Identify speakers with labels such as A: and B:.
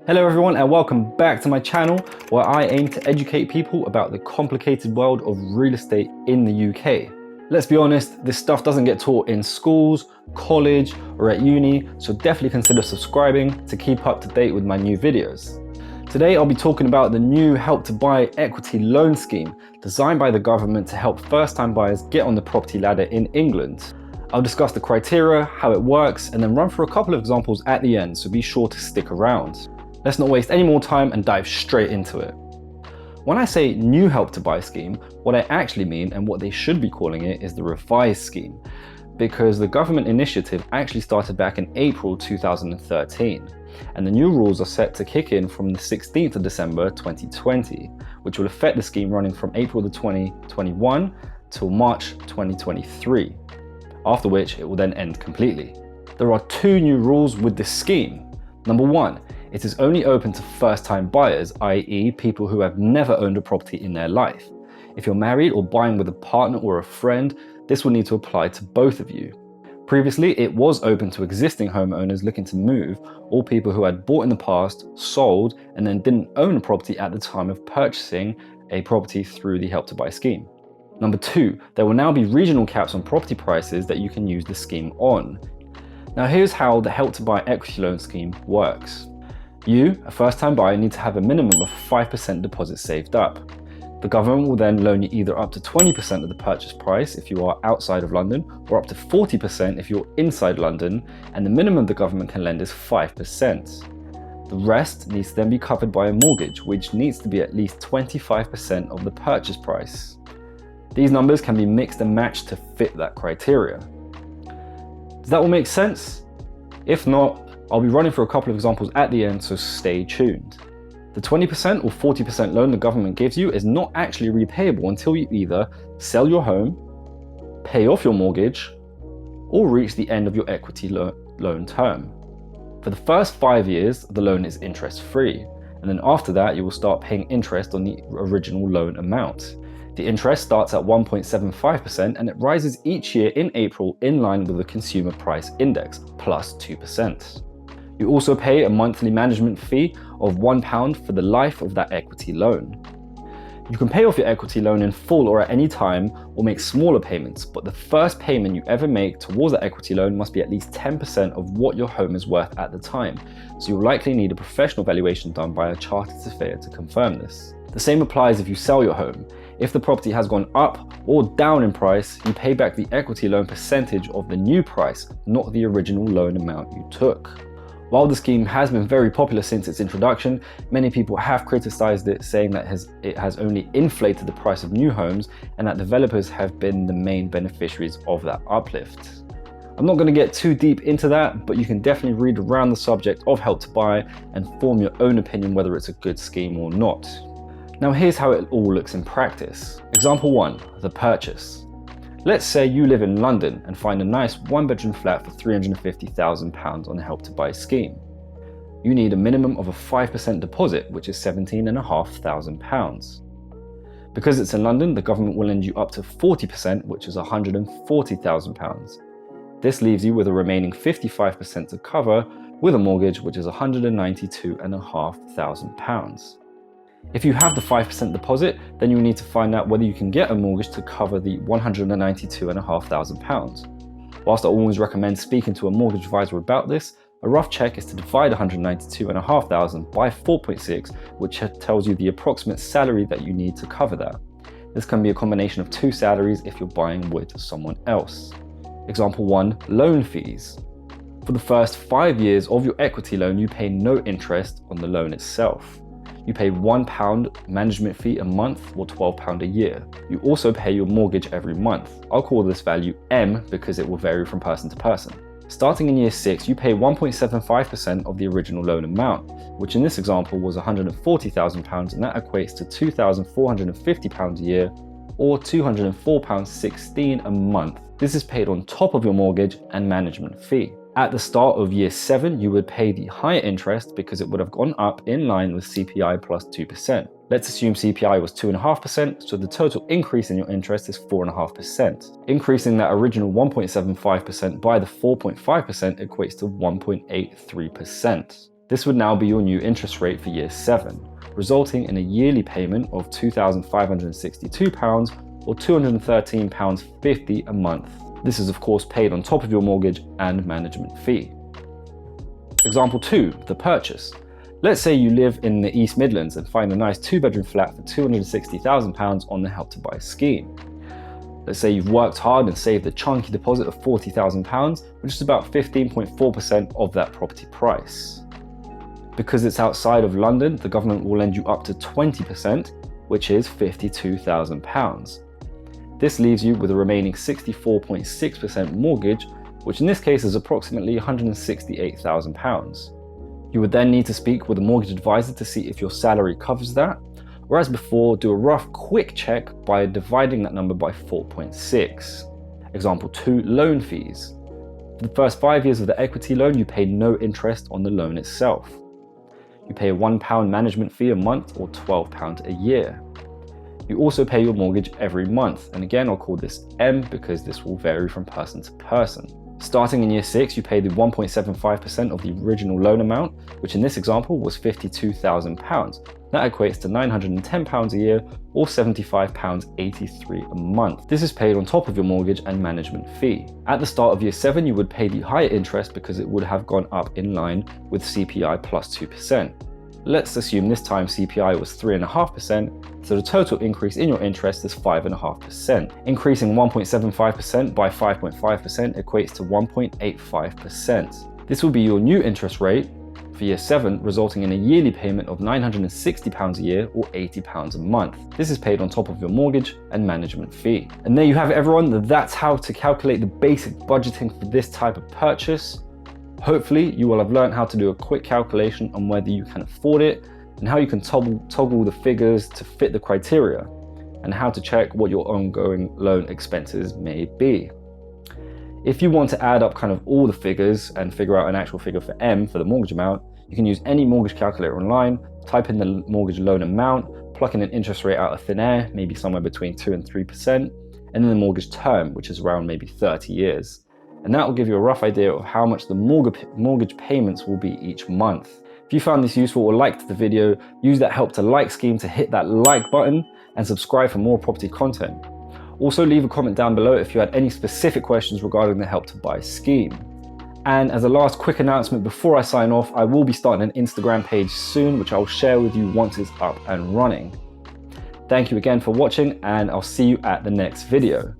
A: Hello everyone and welcome back to my channel where I aim to educate people about the complicated world of real estate in the UK. Let's be honest, this stuff doesn't get taught in schools, college or at uni, so definitely consider subscribing to keep up to date with my new videos. Today I'll be talking about the new Help to Buy equity loan scheme designed by the government to help first-time buyers get on the property ladder in England. I'll discuss the criteria, how it works, and then run through a couple of examples at the end, so be sure to stick around. Let's not waste any more time and dive straight into it. When I say new Help to Buy scheme, what I actually mean and what they should be calling it is the revised scheme, because the government initiative actually started back in April 2013, and the new rules are set to kick in from the 16th of December 2020, which will affect the scheme running from April 2021 till March 2023, after which it will then end completely. There are two new rules with this scheme. Number one, it is only open to first-time buyers, i.e. people who have never owned a property in their life. If you're married or buying with a partner or a friend, this will need to apply to both of you. Previously, it was open to existing homeowners looking to move, or people who had bought in the past, sold, and then didn't own a property at the time of purchasing a property through the Help to Buy scheme. Number two, there will now be regional caps on property prices that you can use the scheme on. Now here's how the Help to Buy equity loan scheme works. You, a first-time buyer, need to have a minimum of 5% deposit saved up. The government will then loan you either up to 20% of the purchase price if you are outside of London, or up to 40% if you're inside London, and the minimum the government can lend is 5%. The rest needs to then be covered by a mortgage, which needs to be at least 25% of the purchase price. These numbers can be mixed and matched to fit that criteria. Does that all make sense? If not, I'll be running through a couple of examples at the end, so stay tuned. The 20% or 40% loan the government gives you is not actually repayable until you either sell your home, pay off your mortgage, or reach the end of your equity loan term. For the first 5 years, the loan is interest-free, and then after that, you will start paying interest on the original loan amount. The interest starts at 1.75% and it rises each year in April in line with the Consumer Price Index, plus 2%. You also pay a monthly management fee of £1 for the life of that equity loan. You can pay off your equity loan in full or at any time, or make smaller payments, but the first payment you ever make towards that equity loan must be at least 10% of what your home is worth at the time, so you'll likely need a professional valuation done by a chartered surveyor to confirm this. The same applies if you sell your home. If the property has gone up or down in price, you pay back the equity loan percentage of the new price, not the original loan amount you took. While the scheme has been very popular since its introduction, many people have criticized it, saying that it has only inflated the price of new homes and that developers have been the main beneficiaries of that uplift. I'm not going to get too deep into that, but you can definitely read around the subject of Help to Buy and form your own opinion whether it's a good scheme or not. Now here's how it all looks in practice. Example 1, the purchase. Let's say you live in London and find a nice one-bedroom flat for £350,000 on the Help to Buy scheme. You need a minimum of a 5% deposit, which is £17,500. Because it's in London, the government will lend you up to 40%, which is £140,000. This leaves you with a remaining 55% to cover with a mortgage, which is £192,500. If you have the 5% deposit, then you need to find out whether you can get a mortgage to cover the £192,500. Whilst I always recommend speaking to a mortgage advisor about this, a rough check is to divide £192,500 by 4.6, which tells you the approximate salary that you need to cover that. This can be a combination of two salaries if you're buying with someone else. Example 1, loan fees. For the first 5 years of your equity loan, you pay no interest on the loan itself. You pay £1 management fee a month or £12 a year. You also pay your mortgage every month. I'll call this value M because it will vary from person to person. Starting in year 6, you pay 1.75% of the original loan amount, which in this example was £140,000, and that equates to £2,450 a year or £204.16 a month. This is paid on top of your mortgage and management fee. At the start of year 7, you would pay the higher interest because it would have gone up in line with CPI plus 2%. Let's assume CPI was 2.5%, so the total increase in your interest is 4.5%. Increasing that original 1.75% by the 4.5% equates to 1.83%. This would now be your new interest rate for year 7, resulting in a yearly payment of £2,562 or £213.50 a month. This is of course paid on top of your mortgage and management fee. Example 2, the purchase. Let's say you live in the East Midlands and find a nice 2-bedroom flat for £260,000 on the Help to Buy scheme. Let's say you've worked hard and saved a chunky deposit of £40,000, which is about 15.4% of that property price. Because it's outside of London, the government will lend you up to 20%, which is £52,000. This leaves you with a remaining 64.6% mortgage, which in this case is approximately £168,000. You would then need to speak with a mortgage advisor to see if your salary covers that, or as before, do a rough quick check by dividing that number by 4.6. Example 2, loan fees. For the first 5 years of the equity loan, you pay no interest on the loan itself. You pay a £1 management fee a month or £12 a year. You also pay your mortgage every month, and again I'll call this M because this will vary from person to person. Starting in year 6, you pay the 1.75% of the original loan amount, which in this example was £52,000. That equates to £910 a year or £75.83 a month. This is paid on top of your mortgage and management fee. At the start of year 7, you would pay the higher interest because it would have gone up in line with CPI plus 2%. Let's assume this time CPI was 3.5%, so the total increase in your interest is 5.5%. Increasing 1.75% by 5.5% equates to 1.85%. This will be your new interest rate for year 7, resulting in a yearly payment of £960 a year or £80 a month. This is paid on top of your mortgage and management fee. And there you have it, everyone. That's how to calculate the basic budgeting for this type of purchase. Hopefully you will have learned how to do a quick calculation on whether you can afford it and how you can toggle the figures to fit the criteria, and how to check what your ongoing loan expenses may be. If you want to add up kind of all the figures and figure out an actual figure for M for the mortgage amount, you can use any mortgage calculator online, type in the mortgage loan amount, pluck in an interest rate out of thin air, maybe somewhere between 2 and 3%, and then the mortgage term, which is around maybe 30 years. And that will give you a rough idea of how much the mortgage payments will be each month. If you found this useful or liked the video, use that Help to Like scheme to hit that like button and subscribe for more property content. Also leave a comment down below if you had any specific questions regarding the Help to Buy scheme. And as a last quick announcement before I sign off, I will be starting an Instagram page soon, which I'll share with you once it's up and running. Thank you again for watching, and I'll see you at the next video.